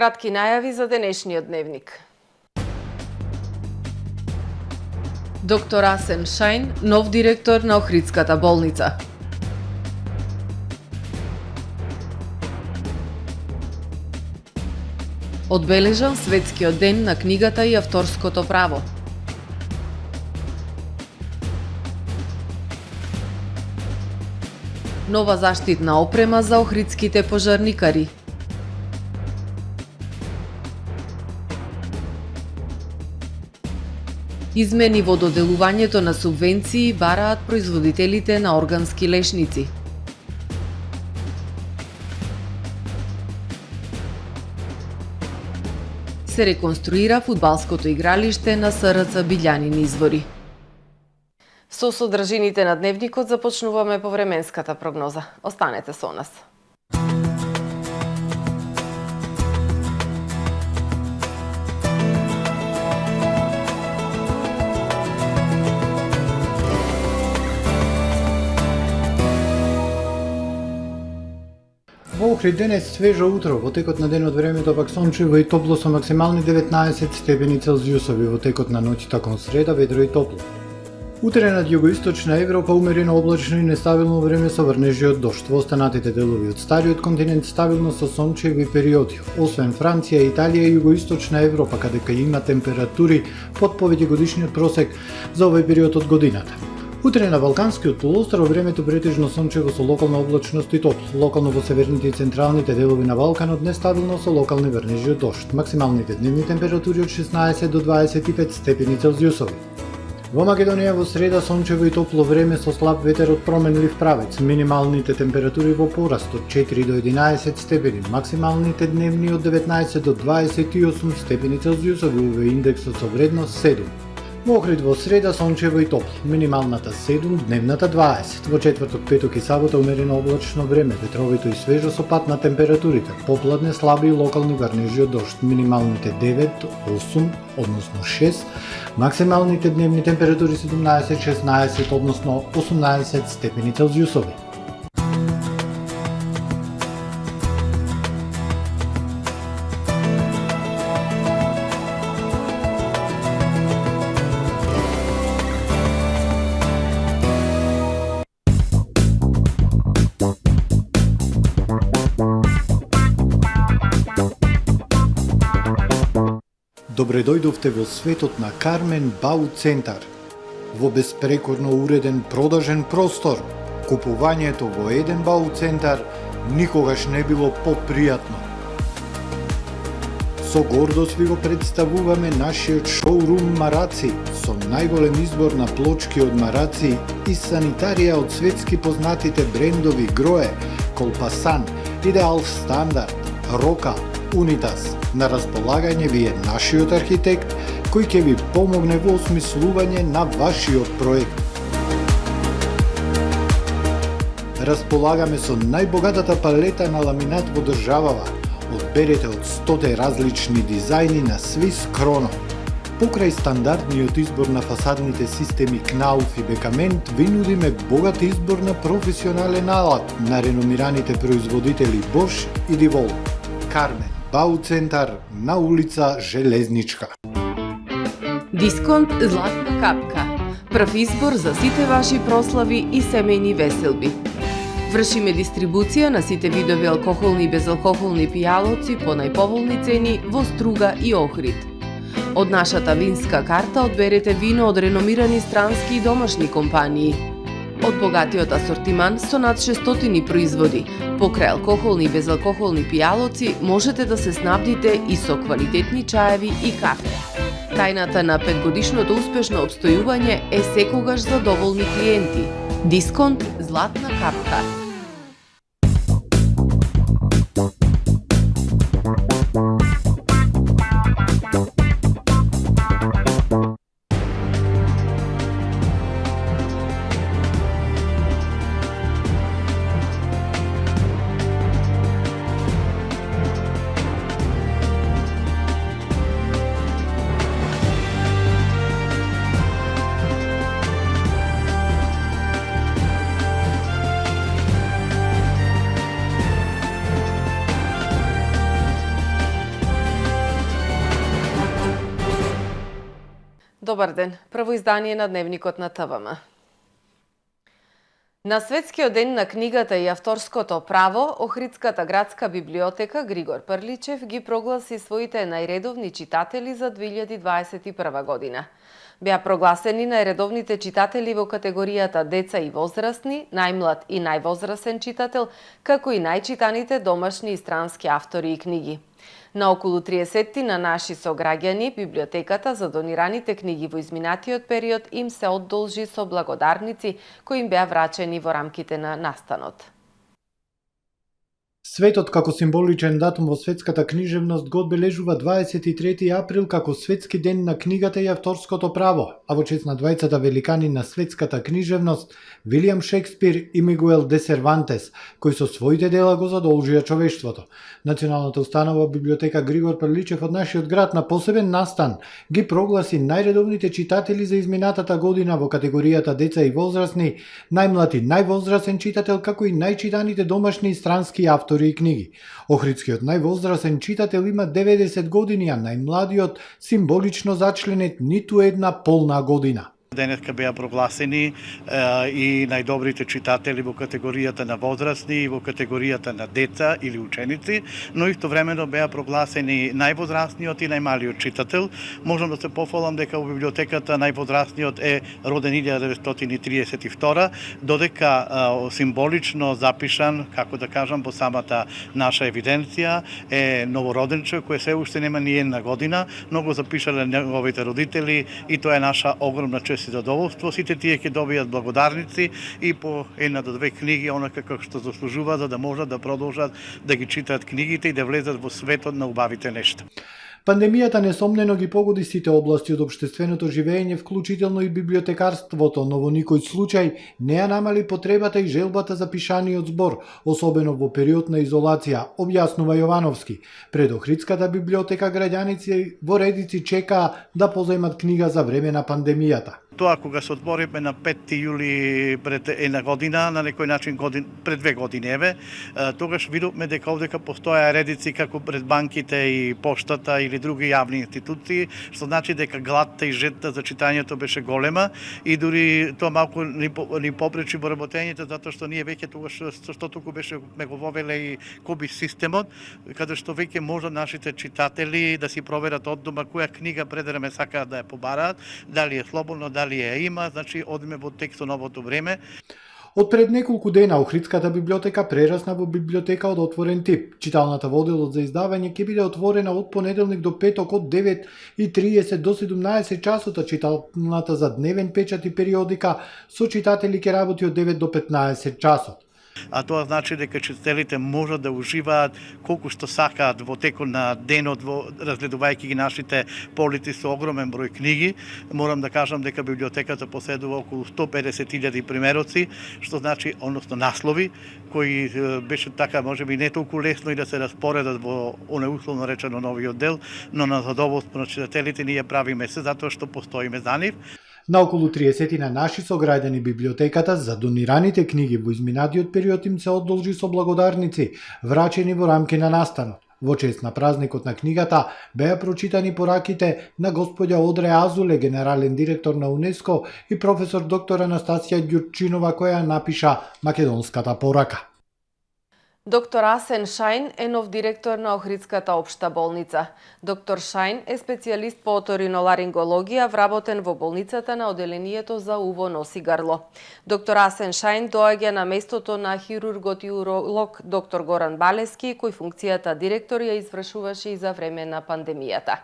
Кратки најави за денешниот дневник. Доктор Асен Шајн, нов директор на Охридската болница. Одбележан светскиот ден на книгата и авторското право. Нова заштитна опрема за охридските пожарникари. Измени во доделувањето на субвенции бараат производителите на органски лешници. Се реконструира фудбалското игралиште на СРЦ Билјанин извори. Со содржините на дневникот започнуваме по временската прогноза. Останете со нас. Во Охрид денес свежо утро, во текот на денот времето пак сончево и топло со максимални 19 степени Целзиусови, во текот на ноќта кон среда ведро и топло. Утре над југоисточна Европа умерено облачно и нестабилно време со врнежи од дожд. Во останатите делови од стариот континент стабилно со сончеви периоди, освен Франција, Италија и југоисточна Европа, каде има температури под повеќе годишниот просек за овој период од годината. Утре на Балканскиот полуостров времето претежно сончево со локална облачност и топло. Локално во северните и централните делови на Балканот нестабилно со локални врнежи од дожд. Максималните дневни температури од 16 до 25 степени Целзиусови. Во Македонија во среда сончево и топло време со слаб ветер од променлив правец. Минималните температури во пораст од 4 до 11 степени, максималните дневни од 19 до 28 степени Целзиусови, УВ индексот со вредност 7. Во Охрид во среда сончево и топло, минималната 7, дневната 20. Во четврток, петок и сабота умерено облачно време, ветровито и свежо со пад на температурите. Попладне слаби и локални врнежи од дожд, минималните 9, 8, односно 6, максималните дневни температури 17, 16, односно 18 степени Целзиусови. Добре дојдовте во светот на Кармен Бау Центар. Во беспрекорно уреден продажен простор, купувањето во еден Бау Центар никогаш не било попријатно. Со гордост ви го представуваме нашиот шоурум Мараци, со најголем избор на плочки од Мараци и санитарија од светски познатите брендови Грое, Колпасан, Идеал Стандард, Рока, Унитас. На располагање ви е нашиот архитект, кој ќе ви помогне во осмислување на вашиот проект. Располагаме со најбогатата палета на ламинат во државава. Одберете од 100 различни дизајни на Свис Кроно. Покрај стандардниот избор на фасадните системи Кнауф и Бекамент, ви нудиме богат избор на професионален алат на реномираните производители Бош и Дивол. Кармен Бау Центар на улица Железничка. Дисконт Златна капка. Прв избор за сите ваши прослави и семејни веселби. Вршиме дистрибуција на сите видови алкохолни и безалкохолни пијалоци по најповолни цени во Струга и Охрид. Од нашата винска карта одберете вино од реномирани странски и домашни компании. Од богатиот асортиман со над 600 производи, покрај алкохолни и безалкохолни пијалоци, можете да се снабдите и со квалитетни чаеви и кафе. Тајната на 5-годишното успешно обстојување е секогаш за доволни клиенти. Дисконт Златна капка. Добар ден. Прво издание на Дневникот на ТВМ. На Светскиот ден на книгата и авторското право, Охридската градска библиотека Григор Прличев ги прогласи своите најредовни читатели за 2021 година. Беа прогласени најредовните читатели во категоријата деца и возрастни, најмлад и највозрасен читател, како и најчитаните домашни и странски автори и книги. На околу 30 на наши сограѓани, библиотеката за донираните книги во изминатиот период им се одолжи со благодарници кои им беа врачени во рамките на настанот. Светот како символичен датум во светската книжевност го одбележува 23 април како Светски ден на книгата и авторското право, а во чест на двајцата великани на светската книжевност, Вилијам Шекспир и Мигуел де Сервантес, кои со своите дела го задолжија човештвото. Националната установа библиотека Григор Прличев од нашиот град на посебен настан ги прогласи најредовните читатели за изминатата година во категоријата деца и возрастни, најмлад и највозрасен читател, како и најчитаните домашни и странски автори и книги. Охридскиот највозрасен читател има 90 години, а најмладиот символично зачленет ниту една полна година. Денеска беа прогласени и најдобрите читатели во категоријата на возрастни и во категоријата на деца или ученици, но истовремено беа прогласени највозрастниот и најмалиот читател. Можам да се пофалам дека во библиотеката највозрастниот е роден 1932, додека символично запишан, како да кажам, во самата наша евиденција е новороденче кој се уште нема ни една година, но го запишале неговите родители и тоа е наша огромна чест и задоволство. Сите тие ќе добијат благодарници и по една до две книги, онака како што заслужува, за да можат да продолжат да ги читаат книгите и да влезат во светот на убавите нешта. Пандемијата несомнено ги погоди сите области од општественото живење, вклучително и библиотекарството, но во никој случај не ја намали потребата и желбата за пишаниот збор, особено во период на изолација, објаснува Јовановски. Пред Охридската библиотека граѓаници во редици чекаа да позајмат книга за време на пандемијата. Тоа кога се отворивме на 5 јули пред една година, на некој начин пред 2 години, тогаш видовме дека овдека постоја редици како пред банките и поштата или други јавни институции, што значи дека гладта и жетта за читањето беше голема и дури тоа малку ни попречи во работењето, затоа што ние веќе тогаш што туку беше ме го вовеле и коби системот, каде што веќе може нашите читатели да си проверат од дома која книга предреме сакаат да ја побараат, дали е слободно, дали ја има, значи одиме во текстот новото време. Од пред неколку дена Охридската библиотека прерасна во библиотека од отворен тип. Читалната во одделот за издавање ќе биде отворена од понеделник до петок од 9:30 до 17 часот, а читалната за дневен печат и периодика со читатели ќе работи од 9 до 15 часот. А тоа значи дека читателите можат да уживаат колку што сакаат во текот на денот, разгледувајќи ги нашите полици со огромен број книги. Морам да кажам дека библиотеката поседува околу 150.000 примероци, што значи, односно наслови, кои беше така, можеби не толку лесно и да се распоредат во оне условно речено новиот дел, но на задоволство на читателите ние правиме се затоа што постоиме за нив. На околу 30 на наши сограѓани библиотеката за донираните книги во изминатиот период им се одолжи со благодарници, врачени во рамки на настанот. Во чест на празникот на книгата беа прочитани пораките на господја Одре Азуле, генерален директор на УНЕСКО, и професор доктор Анастасија Ѓурчинова, која напиша македонската порака. Доктор Асен Шајн е нов директор на Охридската општа болница. Доктор Шајн е специјалист по оториноларингологија, вработен во болницата на оделението за уво, нос и грло. Доктор Асен Шајн доаѓа на местото на хирургот и уролог доктор Горан Балески, кој функцијата директор ја извршуваше и за време на пандемијата.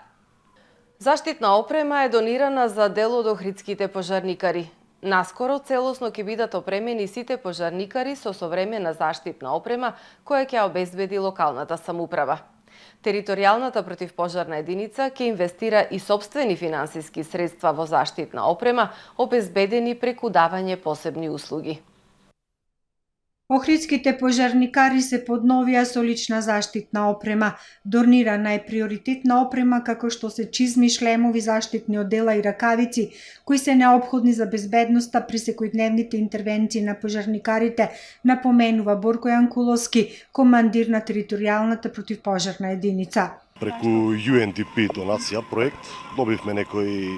Заштитна опрема е донирана за дел од охридските пожарникари. Наскоро целосно ќе бидат опремени сите пожарникари со современа заштитна опрема која ќе обезбеди локалната самоуправа. Територијалната противпожарна единица ќе инвестира и сопствени финансиски средства во заштитна опрема, обезбедени преку давање посебни услуги. Охридските пожарникари се подновија со лична заштитна опрема. Донирана е приоритетна опрема како што се чизми, шлемови, заштитни одела и ракавици, кои се неопходни за безбедноста при секојдневните интервенции на пожарникарите, напоменува Борко Јанкуловски, командир на територијалната противпожарна единица. Преку UNDP донација проект добивме некои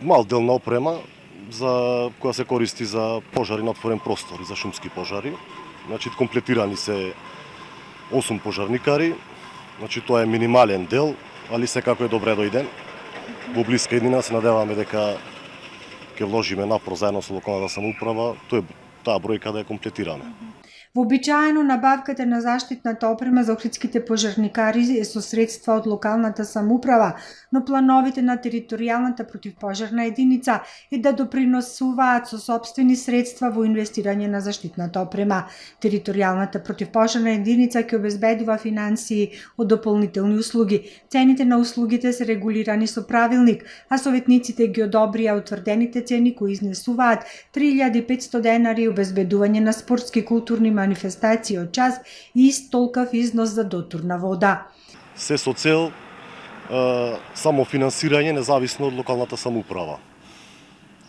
мал дел на опрема која се користи за пожари на отворен простор и за шумски пожари. Значи комплетирани се 8 пожарникари. Значи тоа е минимален дел, али секако е добре дојден. Во блиска иднина се надеваме дека ќе вложиме напор заедно со локалната самоуправа, таа бројка да е комплетирана. Вообичаено набавката на заштитната опрема за охридските пожарникари е со средства од локалната самоуправа, но плановите на територијалната противпожарна единица е да доприносуваат со сопствени средства во инвестирање на заштитната опрема. Територијалната противпожарна единица ќе обезбедува финансии од дополнителни услуги. Цените на услугите се регулирани со правилник, а советниците ги одобрија утврдените цени кои изнесуваат 3500 денари обезбедување на спортски културни манифестации од час и истолкав износ за дотурна вода. Се со цел самофинансирање независно од локалната самоуправа.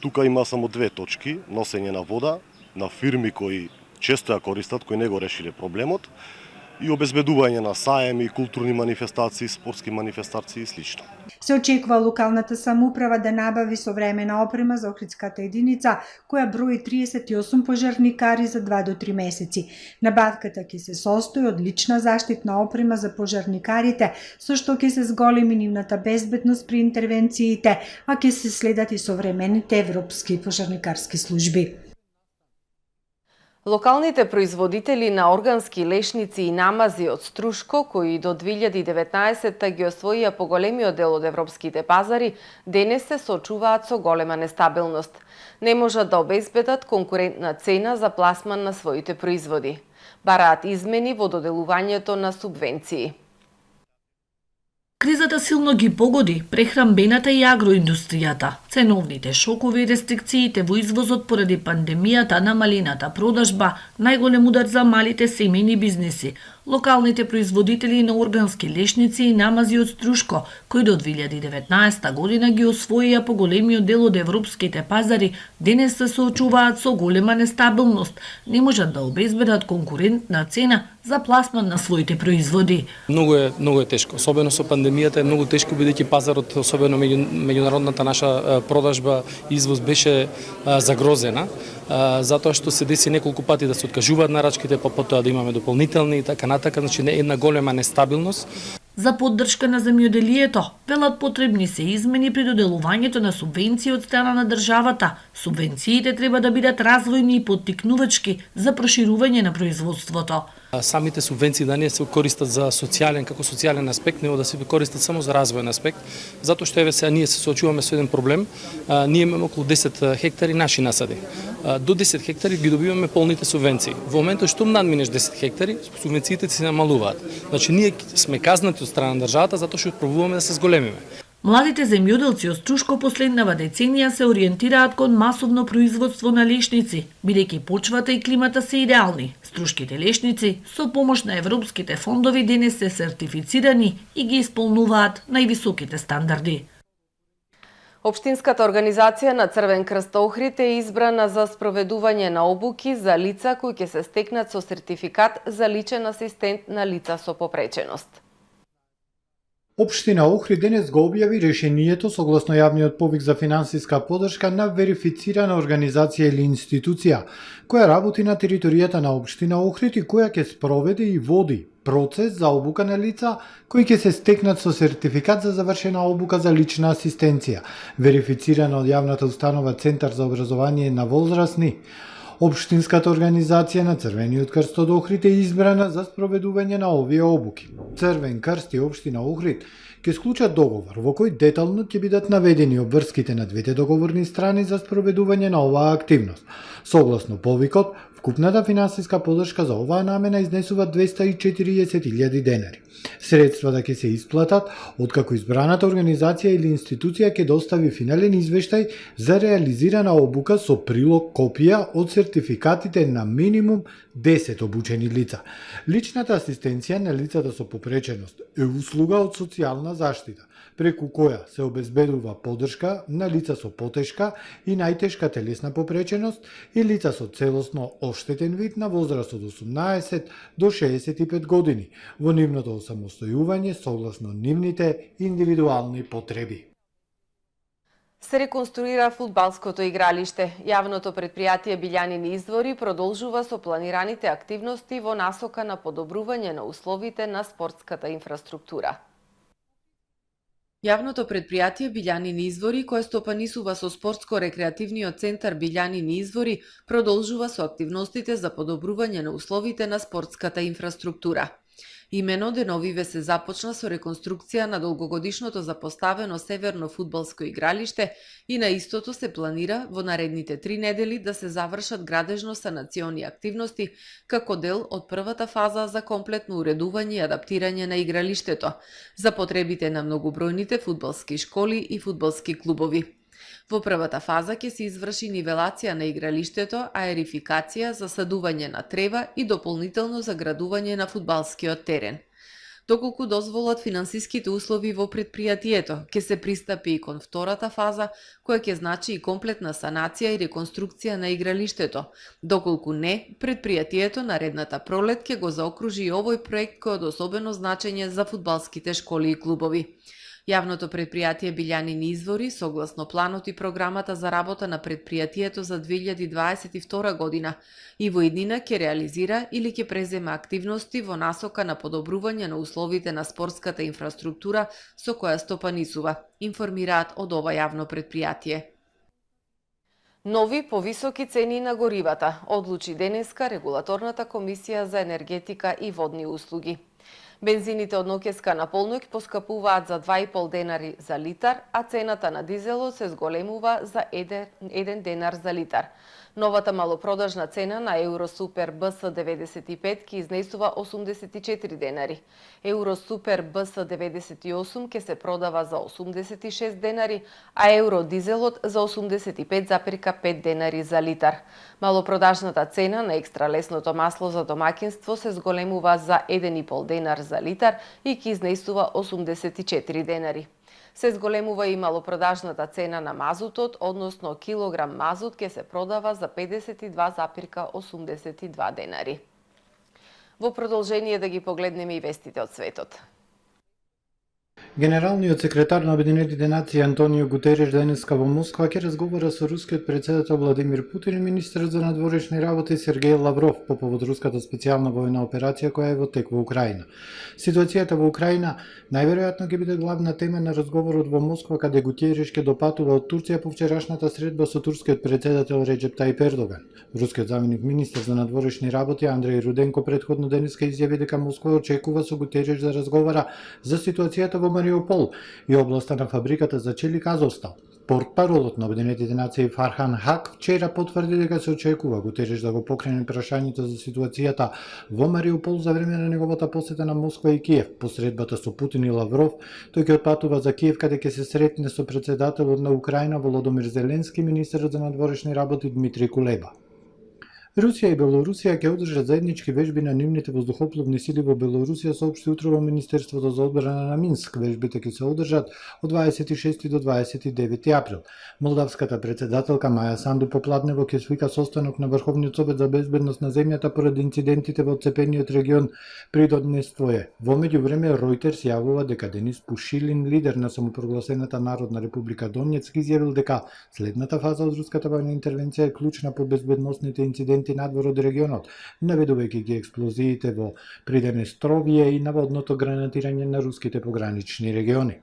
Тука има само две точки: носење на вода на фирми кои често ја користат, кои не го решиле проблемот, и обезбедување на саеми, културни манифестации, спортски манифестации и слично. Се очекува локалната самоуправа да набави современа опрема за охридската единица, која брои 38 пожарникари за 2 до 3 месеци. Набавката ќе се состои од лична заштитна опрема за пожарникарите, со што ќе се зголеми нивната безбедност при интервенциите, а ќе се следат и современите европски пожарникарски служби. Локалните производители на органски лешници и намази од струшко, кои до 2019 ги освоија поголемиот дел од европските пазари, денес се соочуваат со голема нестабилност. Не можат да обезбедат конкурентна цена за пласман на своите производи. Бараат измени во доделувањето на субвенции. Кризата силно ги погоди прехранбената и агроиндустријата. Ценовните шокови и рестрикциите во извозот поради пандемијата на малината продажба, најголем удар за малите семејни бизнеси. Локалните производители на органски лешници и намази од струшко, кои до 2019 година ги освоија поголемиот дел од европските пазари, денес се соочуваат со голема нестабилност. Не можат да обезбедат конкурентна цена за пласман на своите производи. Многу е тешко, особено со пандемијата е многу тешко, бидејќи пазарот, особено меѓународната наша продажба и извоз беше загрозена, затоа што се деси неколку пати да се откажуваат нарачките, па потоа да имаме дополнителни и така натака, значи не една голема нестабилност. За поддршка на земјоделието, велат потребни се измени при доделувањето на субвенции од страна на државата. Субвенциите треба да бидат развојни и поттикнувачки за проширување на производството. Самите субвенции да не се користат за социјален аспект, него да се користат само за развојен аспект, затоа што еве сега ние се соочуваме со еден проблем. Ние имаме околу 10 хектари наши насади. До 10 хектари ги добиваме полните субвенции. Во моментот што надминеш 10 хектари, субвенциите се намалуваат. Значи ние сме казнати од страна на државата затоа што пробуваме да се зголемиме. Младите земјоделци од Струшко последнава деценија се ориентираат кон масовно производство на лешници, бидејќи почвата и климата се идеални. Струшките лешници со помош на европските фондови денес се сертифицирани и ги исполнуваат највисоките стандарди. Општинската организација на Црвен крст Охрид е избрана за спроведување на обуки за лица кои ќе се стекнат со сертификат за личен асистент на лица со попреченост. Општина Охрид денес го објави решението согласно јавниот повик за финансиска поддршка на верифицирана организација или институција која работи на територијата на општина Охрид и која ќе спроведе и води процес за обука на лица кои ќе се стекнат со сертификат за завршена обука за лична асистенција, верифицирана од јавната установа Центар за образование на возрастни. Општинската организација на Црвениот крст од Охрид е избрана за спроведување на овие обуки. Црвен крст и општина Охрид ќе склучат договор во кој детално ќе бидат наведени обврските на двете договорни страни за спроведување на оваа активност. Согласно повикот, вкупната финансиска поддршка за оваа намена изнесува 240.000 денари. Средствата ќе се исплатат откако избраната организација или институција ќе достави финален извештај за реализирана обука со прилог копија од сертификатите на минимум 10 обучени лица. Личната асистенција на лицата со попреченост е услуга од социјална заштита, преку која се обезбедува поддршка на лица со потешка и најтешка телесна попреченост и лица со целосно оштетен вид на возраст од 18 до 65 години во нивното осамостојување согласно нивните индивидуални потреби. Се реконструира фудбалското игралиште. Јавното предпријатие Билјанини извори продолжува со планираните активности во насока на подобрување на условите на спортската инфраструктура. Јавното предпријатие Билјанини извори, кое стопанисува со спортско-рекреативниот центар Билјанини извори, продолжува со активностите за подобрување на условите на спортската инфраструктура. Имено деновиве се започна со реконструкција на долгогодишното запоставено северно фудбалско игралиште и на истото се планира во наредните 3 недели да се завршат градежно-санациони активности како дел од првата фаза за комплетно уредување и адаптирање на игралиштето за потребите на многобројните фудбалски школи и фудбалски клубови. Во првата фаза ќе се изврши нивелација на игралиштето, аерификација, засадување на трева и дополнително заградување на фудбалскиот терен. Доколку дозволат финансиските услови во предпријатието, ќе се пристапи и кон втората фаза, која ќе значи и комплетна санација и реконструкција на игралиштето. Доколку не, предпријатието наредната пролет ќе го заокружи и овој проект кој од особено значење за фудбалските школи и клубови. Јавното предпријатие Билјанини извори, согласно планот и програмата за работа на предпријатието за 2022 година, и во иднина ќе реализира или ќе презема активности во насока на подобрување на условите на спортската инфраструктура со која стопанисува, информираат од ова јавно предпријатие. Нови повисоки цени на горивата, одлучи денеска Регулаторната комисија за енергетика и водни услуги. Бензините од ноќеска на полноќ поскапуваат за 2,5 денари за литар, а цената на дизелот се зголемува за 1 денар за литар. Новата малопродажна цена на Евросупер БС95 ќе изнесува 84 денари. Евросупер БС98 ќе се продава за 86 денари, а евродизелот за 85,5 денари за литар. Малопродажната цена на екстралесното масло за домаќинство се зголемува за 1,5 денар за литар и ќе изнесува 84 денари. Се зголемува и малопродажната цена на мазутот, односно килограм мазут ќе се продава за 52,82 денари. Во продолжение да ги погледнеме и вестите од светот. Генералниот секретар на Обединетите нации Антонио Гутереш денеска во Москва ќе разговара со рускиот председател Владимир Путин и министерот за надворешни работи Сергеј Лавров по повод руската специјална војна операција која е во тек во Украина. Ситуацијата во Украина најверојатно ќе биде главна тема на разговорот во Москва, каде Гутереш ќе допатува од Турција по вчерашната средба со турскиот председател Реджеп Тајип Ердоган. Рускиот заменик министер за надворешни работи Андреј Руденко претходно денеска изјави дека Москва очекува со Гутереш да разговара за ситуацијата во Мариупол и областа на фабриката за челик Азовстал. Портпаролот на Обединетите нации Фархан Хак вчера потврди дека се очекува Гутереш да го покрене прашањето за ситуацијата во Мариупол за време на неговата посета на Москва и Киев. По средбата со Путин и Лавров, тој ќе отпатува за Киев, каде ќе се сретне со председателот на Украина Володомир Зеленски, министерот за надворешни работи Дмитрий Кулеба. Русија и Белорусија ќе одржат заеднички вежби на нивните воздухопловни сили во Белорусија, соопшти утре во Министерството за одбрана на Минск. Вежбите ќе се одржат од 26 до 29 април. Молдавската председателка Маја Санду попладнево ќе свика состанок на Врховниот совет за безбедност на земјата поради инцидентите во отцепениот регион Придонество. Во меѓувреме Ројтерс јавува дека Денис Пушилин, лидер на самопрогласената Народна република Донецк, изјавил дека следната фаза од руската војна интервенција е клучна по безбедносните инциденти надвор од регионот, наведувајќи ги експлозиите во Приднестровје и наводното гранатирање на руските погранични региони.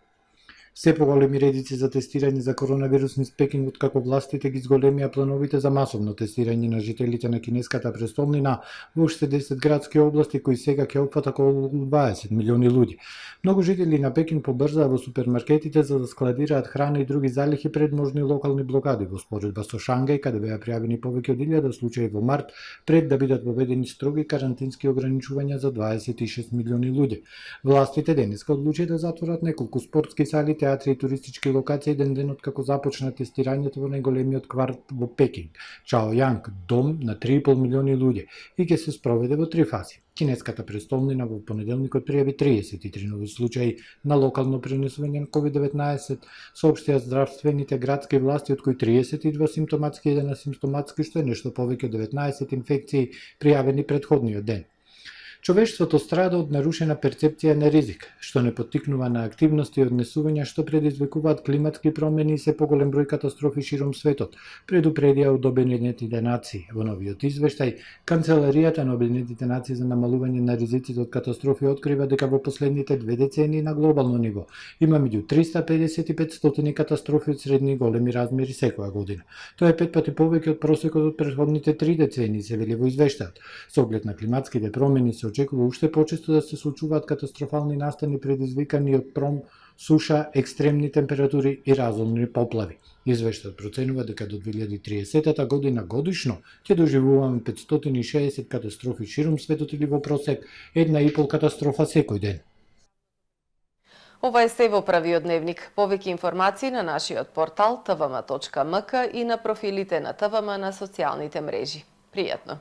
Се поголеми редици за тестирање за коронавирус низ Пекинг, откако властите ги зголемија плановите за масовно тестирање на жителите на кинеската престолнина во уште 10 градски области кои сега ќе опфата околу 20 милиони луѓе. Многу жители на Пекинг побрзаа во супермаркетите за да складираат храна и други залихи пред можни локални блокади. Во споредба со Шангај, каде беа пријавени повеќе од 1000 случаи во март, пред да бидат воведени строги карантински ограничувања за 26 милиони луѓе. Властите денеска одлучија да затворат неколку спортски сали, театри и туристички локации ден откако започна тестирањето во најголемиот кварт во Пекинг, Чаојанг, дом на 3,5 милиони луѓе, и ќе се спроведе во 3 фази. Кинеската престолнина во понеделникот пријави 33 нови случаи на локално пренесување на COVID-19, соопштија здравствените градски власти, од кои 32 симптоматски и 1 асимптоматски, што е нешто повеќе од 19 инфекции пријавени претходниот ден. Човештвото страда од нарушена перцепција на ризик, што не поттикнува на активности и однесувања што предизвикуваат климатски промени и се поголем број катастрофи широм светот, предупредија од Обединетите нации. Во новиот извештај, Канцеларијата на Обединетите нации за намалување на ризиците од катастрофи открива дека во последните 2 децении на глобално ниво има меѓу 350 и 500 катастрофи од средни и големи размери секоја година. Тоа е 5 пати повеќе од просекот од претходните 3 децении, се вели во извештајот. Со оглед на климатските промени се очекува уште почесто да се случуваат катастрофални настани предизвикани од суша, екстремни температури и разумни поплави. Извештајот проценува дека до 2030 година годишно ќе доживуваме 560 катастрофи широм светот или во просек 1,5 катастрофа секој ден. Ова е се во првиот дневник. Повеќе информации на нашиот портал tvm.mk и на профилите на ТВМ на социјалните мрежи. Пријатно!